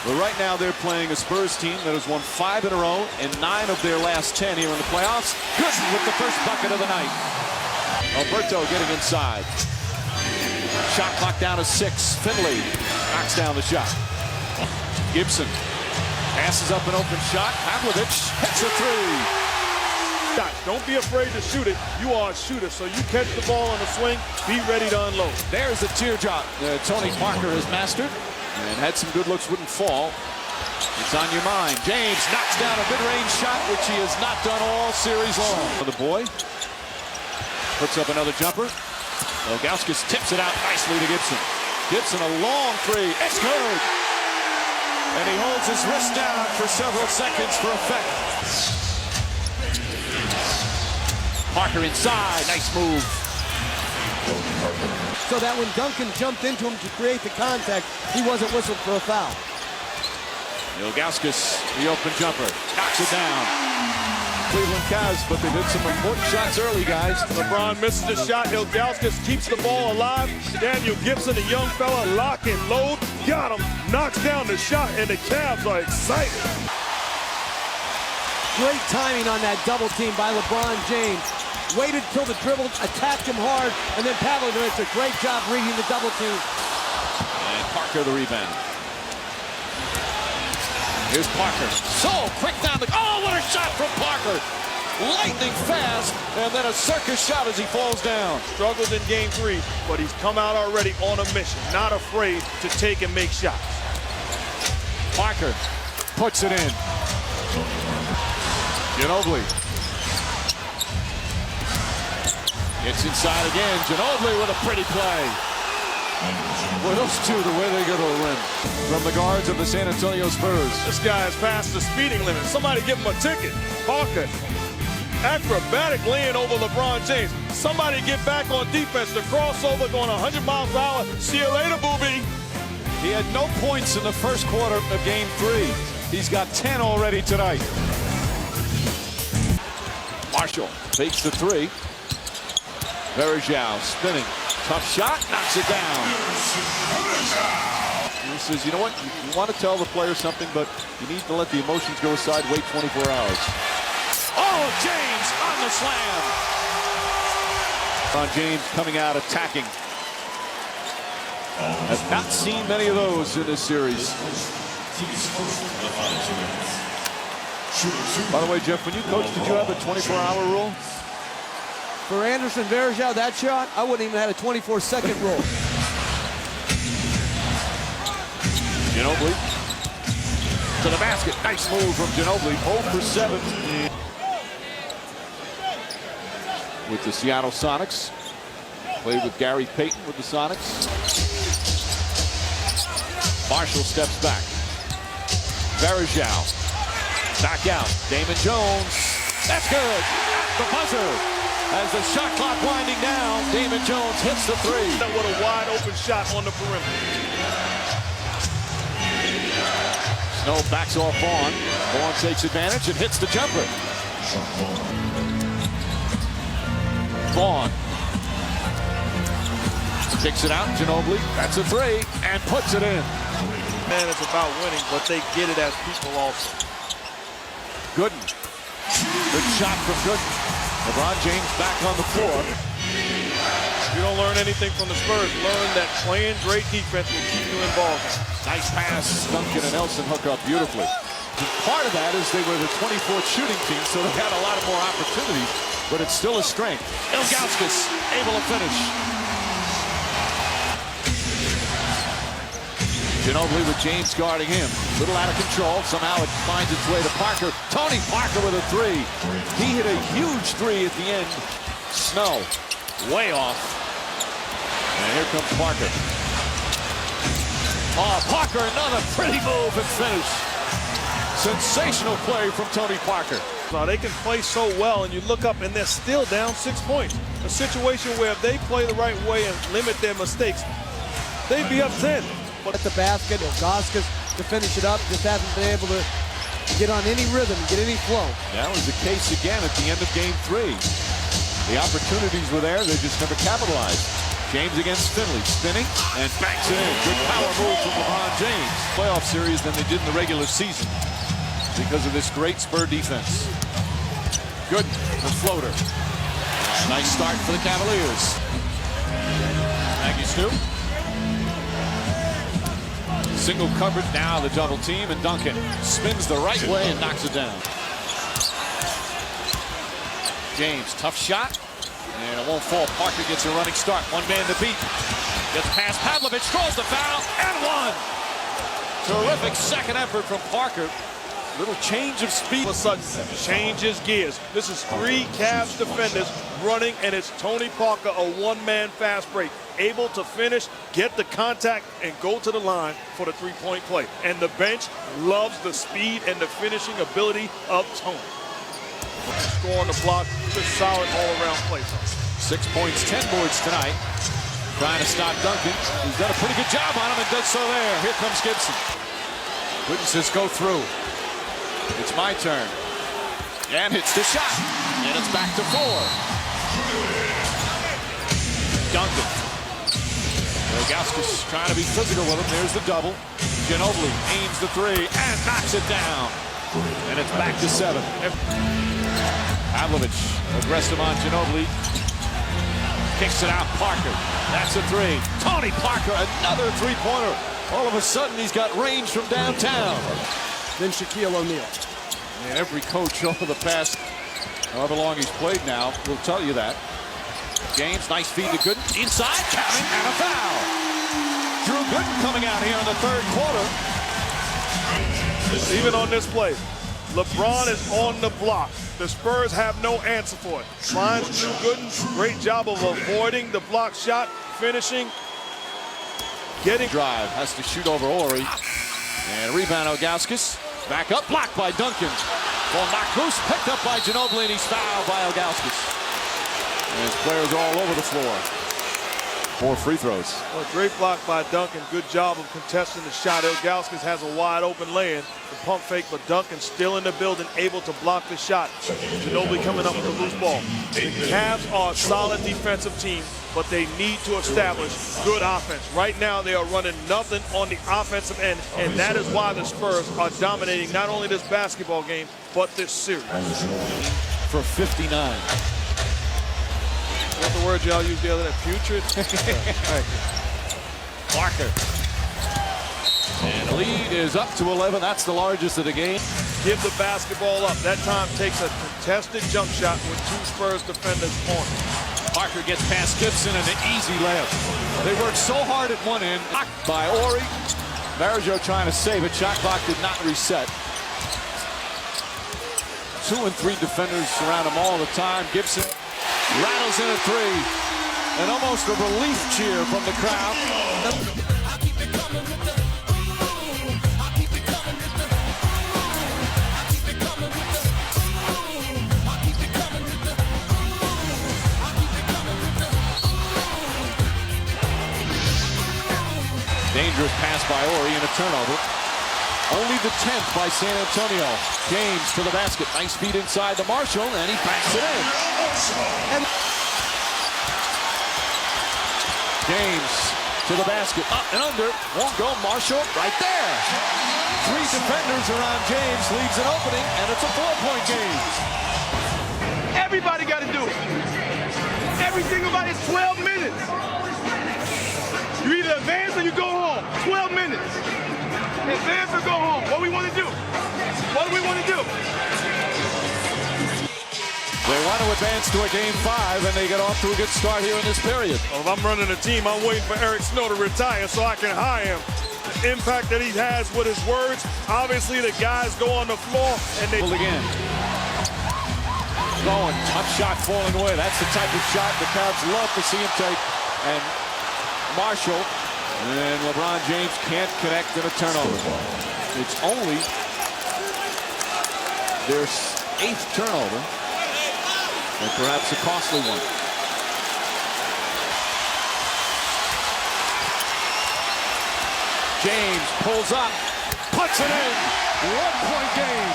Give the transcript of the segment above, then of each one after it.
But right now they're playing a Spurs team that has won 5 in a row and 9 of their last 10 here in the playoffs. Gooden with the first bucket of the night. Alberto getting inside. Shot clock down to 6. Finley knocks down the shot. Gibson passes up an open shot. Pavlovic hits a 3. Don't be afraid to shoot it. You are a shooter, so you catch the ball on the swing, be ready to unload. There's the teardrop Tony Parker has mastered and had some good looks, wouldn't fall. It's on your mind. James knocks down a mid-range shot, which he has not done all series long. The boy puts up another jumper. Ilgauskas tips it out nicely to Gibson. Gibson a long 3. It's good. And he holds his wrist down for several seconds for effect. Parker inside, nice move. So that when Duncan jumped into him to create the contact, he wasn't whistled for a foul. Ilgauskas, the open jumper, knocks it down. Cleveland Cavs, but they did some important shots early, guys. LeBron misses the shot. Ilgauskas keeps the ball alive. Daniel Gibson, the young fella, lock and load. Got him, knocks down the shot, and the Cavs are excited. Great timing on that double team by LeBron James. Waited till the dribble, attacked him hard, and then Pavlovic did a great job reading the double team. And Parker the rebound. Here's Parker. So quick down the... Oh, what a shot from Parker! Lightning fast, and then a circus shot as he falls down. Struggled in game 3, but he's come out already on a mission. Not afraid to take and make shots. Parker puts it in. Ginobili. Gets inside again. Ginobili with a pretty play. Boy, those two, the way they go to the rim. From the guards of the San Antonio Spurs. This guy has passed the speeding limit. Somebody give him a ticket. Parker, acrobatic laying over LeBron James. Somebody get back on defense. The crossover going 100 miles per hour. See you later, booby. He had no points in the first quarter of game 3. He's got 10 already tonight. Marshall takes the 3. Verjao spinning. Tough shot, knocks it down. He says, you know what? You want to tell the player something, but you need to let the emotions go aside. Wait 24 hours. Oh, James on the slam. James coming out attacking. Have not seen many of those in this series. By the way, Jeff, when you coached, did you have a 24-hour rule? For Anderson Varejao, that shot, I wouldn't even have a 24-second rule. Ginobili to the basket. Nice move from Ginobili. 0 for 7 with the Seattle Sonics. Played with Gary Payton with the Sonics. Marshall steps back. Varejao. Back out. Damon Jones. That's good. The buzzer. As the shot clock winding down, Damon Jones hits the 3. What a wide open shot on the perimeter. Snow backs off Vaughn. Vaughn takes advantage and hits the jumper. Vaughn kicks it out. Ginobili. That's a 3 and puts it in. Man, it's about winning, but they get it as people also. Gooden. Good shot from Gooden. LeBron James back on the floor. You don't learn anything from the Spurs. Learn that playing great defense will keep you involved. Nice pass. Duncan and Nelson hook up beautifully. And part of that is they were the 24th shooting team, so they had a lot of more opportunities, but it's still a strength. Ilgauskas able to finish. Ginobili with James guarding him. Little out of control. Somehow it finds its way to Parker. Tony Parker with a 3. He hit a huge 3 at the end. Snow way off. And here comes Parker. Oh, Parker, another pretty move and finish. Sensational play from Tony Parker. So they can play so well, and you look up and they're still down 6 points. A situation where if they play the right way and limit their mistakes, they'd be up 10. At the basket, Ilgauskas to finish it up, just hasn't been able to get on any rhythm, get any flow. That was the case again at the end of game 3. The opportunities were there, they just never capitalized. James against Finley, spinning and banks it in. Good power move from LeBron James. playoff series than they did in the regular season because of this great Spur defense. Good, the floater. Nice start for the Cavaliers. Aggies two. Single coverage now, the double team, and Duncan spins the right way and knocks it down. James, tough shot, and it won't fall. Parker gets a running start. One man to beat. Gets past Pavlovic, throws the foul, and one. Terrific second effort from Parker. Little change of speed. All of a sudden, changes gears. This is three Cavs defenders running, and it's Tony Parker, a one-man fast break, able to finish, get the contact, and go to the line for the three-point play. And the bench loves the speed and the finishing ability of Tony. Score on the block, just solid all-around play. 6 points, 10 boards tonight. Trying to stop Duncan. He's done a pretty good job on him and does so there. Here comes Gibson. Wooden says go through. It's my turn. And hits the shot. And it's back to 4. Duncan. Ilgauskas trying to be physical with him. There's the double. Ginobili aims the three and knocks it down. And it's back to 7. Pavlovic aggressive on Ginobili. Kicks it out, Parker. That's a 3. Tony Parker, another three-pointer. All of a sudden, he's got range from downtown. Then Shaquille O'Neal. And every coach over the past however long he's played now will tell you that. James, nice feed to Gooden. Inside, counting, and a foul. Drew Gooden coming out here in the third quarter. Even on this play, LeBron is on the block. The Spurs have no answer for it. Finds Drew Gooden. Great job of avoiding the block shot, finishing, getting. Drive, has to shoot over Ori. And rebound Ilgauskas. Back up, blocked by Duncan. Ball knocked loose, picked up by Ginobili, and he's fouled by Ilgauskas. And his players all over the floor. 4 free throws. Well, great block by Duncan. Good job of contesting the shot. Ilgauskas has a wide open lane. The pump fake, but Duncan still in the building, able to block the shot. Ginobili coming up with a loose ball. The Cavs are a solid defensive team, but they need to establish good offense. Right now, they are running nothing on the offensive end, and that is why the Spurs are dominating not only this basketball game, but this series. For 59. What's the word y'all used the other day? Putrid? Parker. And the lead is up to 11. That's the largest of the game. Give the basketball up. That time takes a contested jump shot with 2 Spurs defenders on it. Parker gets past Gibson and an easy layup. They worked so hard at one end. Blocked by Ori. Marijo trying to save it. Shot clock did not reset. 2 and 3 defenders surround him all the time. Gibson rattles in a 3. And almost a relief cheer from the crowd. Dangerous pass by Ori and a turnover. Only the 10th by San Antonio. James to the basket. Nice feed inside the Marshall, and he backs it in. And James to the basket. Up and under. Won't go. Marshall right there. 3 defenders around James. Leaves an opening, and it's a 4-point game. Everybody got to do it. Every single body is 12 minutes. You either advance or you go home. 12 minutes. Advance or go home. What do we want to do? What do we want to do? They want to advance to a game 5, and they get off to a good start here in this period. Well, if I'm running a team, I'm waiting for Eric Snow to retire so I can hire him. The impact that he has with his words, obviously the guys go on the floor and they... Again. Going, tough shot falling away. That's the type of shot the Cavs love to see him take. And Marshall and LeBron James can't connect in a turnover. It's only their 8th turnover, and perhaps a costly one. James pulls up, puts it in. 1-point game.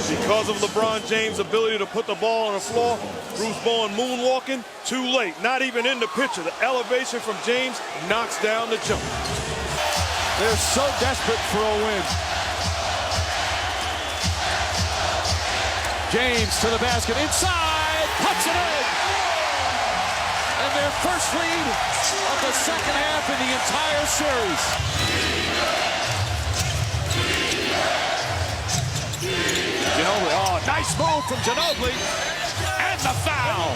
Because of LeBron James' ability to put the ball on the floor, Bruce Bowen moonwalking, too late. Not even in the picture. The elevation from James knocks down the jump. They're so desperate for a win. James to the basket, inside, puts it in. And their first lead of the second half in the entire series. Ginobili, oh, nice move from Ginobili. And the foul.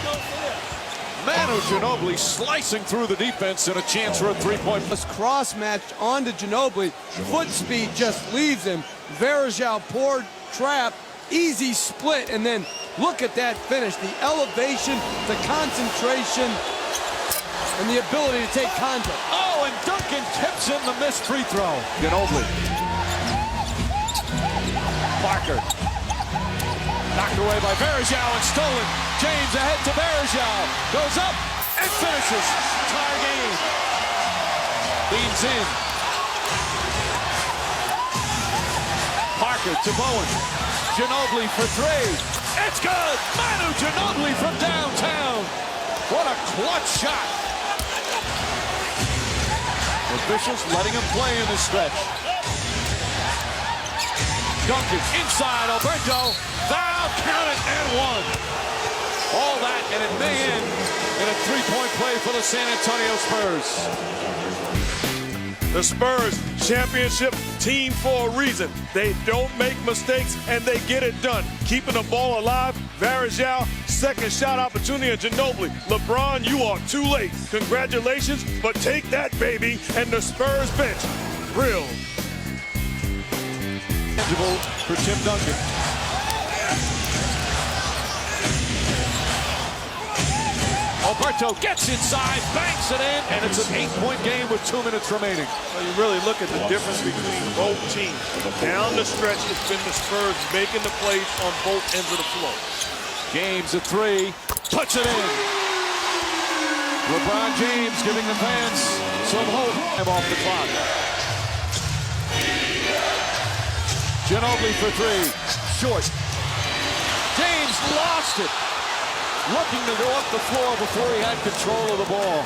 Manu Ginobili slicing through the defense and a chance for a three-point. Was cross-matched onto Ginobili. Foot speed just leaves him. Varejao, poor trap, easy split, and then look at that finish. The elevation, the concentration, and the ability to take contact. Oh, and Duncan tips in the missed free throw. Ginobili. Parker. Knocked away by Varejao and stolen. James ahead to Varejao. Goes up and finishes. Tie game. Leans in. Parker to Bowen. Ginobili for three. It's good. Manu Ginobili from downtown. What a clutch shot. Officials letting him play in this stretch. Duncan inside. Alberto. Foul, count it, and one. All that, and it may end in a three-point play for the San Antonio Spurs. The Spurs, championship team for a reason. They don't make mistakes, and they get it done. Keeping the ball alive, Varejao, second shot opportunity, and Ginobili. LeBron, you are too late. Congratulations, but take that, baby, and the Spurs bench. Real. Tangible for Tim Duncan. Alberto gets inside, banks it in, and it's an 8-point game with 2 minutes remaining. Well, you really look at the difference between both teams. Down the stretch, it's been the Spurs making the plays on both ends of the floor. James at three, puts it in. LeBron James giving the fans some hope. I'm off the clock. Ginobili for three, short. James lost it. Looking to go up the floor before he had control of the ball.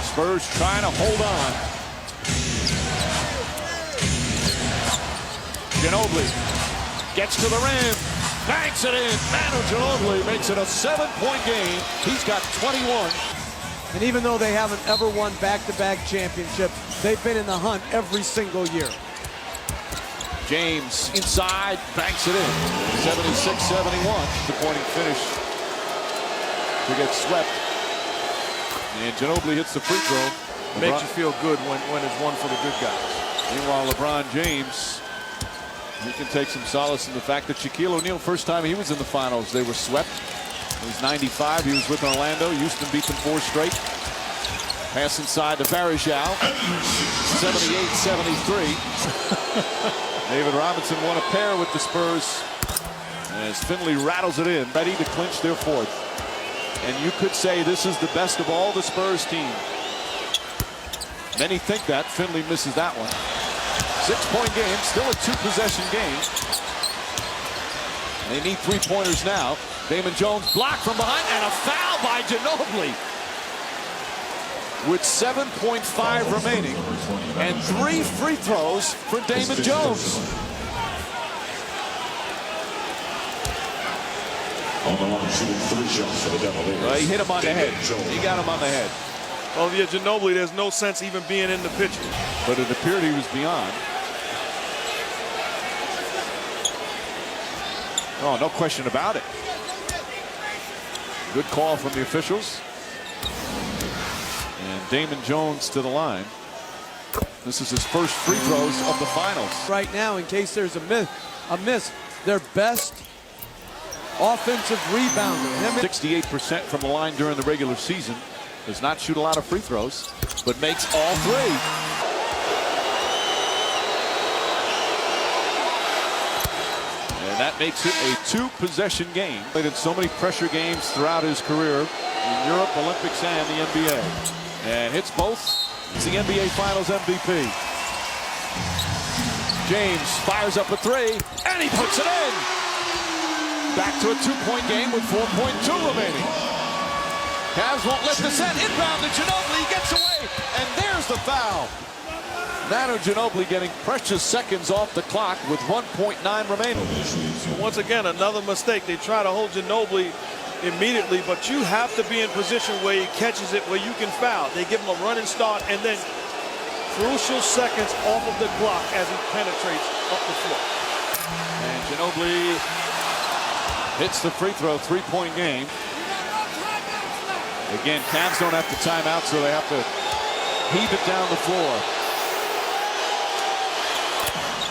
Spurs trying to hold on. Ginobili gets to the rim, banks it in. Manu Ginobili makes it a 7-point game. He's got 21. And even though they haven't ever won back-to-back championships, they've been in the hunt every single year. James inside, banks it in. 76-71, disappointing finish to get swept. And Ginobili hits the free throw. Makes you feel good when it's one for the good guys. Meanwhile, LeBron James, he can take some solace in the fact that Shaquille O'Neal, first time he was in the finals, they were swept. It was 95, he was with Orlando. Houston beat them 4 straight. Pass inside to Varejao. 78-73. David Robinson won a pair with the Spurs as Finley rattles it in, ready to clinch their 4th. And you could say this is the best of all the Spurs team. Many think that. Finley misses that one. 6-point game, still a 2-possession game. They need 3-pointers now. Damon Jones blocked from behind, and a foul by Ginobili. With 7.5 remaining and 3 free throws for Damon Jones. Well, he hit him on the head. He got him on the head. Well, yeah, Ginobili, there's no sense even being in the picture. But it appeared he was beyond. Oh, no question about it. Good call from the officials. And Damon Jones to the line. This is his first free throws of the finals. Right now, in case there's a miss, their best offensive rebounder. 68% from the line during the regular season. Does not shoot a lot of free throws, but makes all 3. And that makes it a 2-possession game. Played in so many pressure games throughout his career in Europe, Olympics, and the NBA. And hits both. It's the NBA Finals MVP. James fires up a 3, and he puts it in. Back to a 2-point game with 4.2 remaining. Cavs won't let the set. Inbound to Ginobili. He gets away. And there's the foul. Manu Ginobili getting precious seconds off the clock with 1.9 remaining. Once again, another mistake. They try to hold Ginobili immediately, but you have to be in position where he catches it, where you can foul. They give him a running start, and then crucial seconds off of the clock as he penetrates up the floor. And Ginobili hits the free throw, three-point game. Again, Cavs don't have to time out, so they have to heave it down the floor.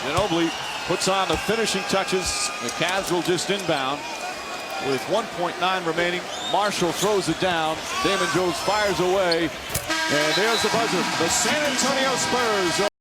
Ginobili puts on the finishing touches. The Cavs will just inbound with 1.9 remaining. Marshall throws it down. Damon Jones fires away. And there's the buzzer. The San Antonio Spurs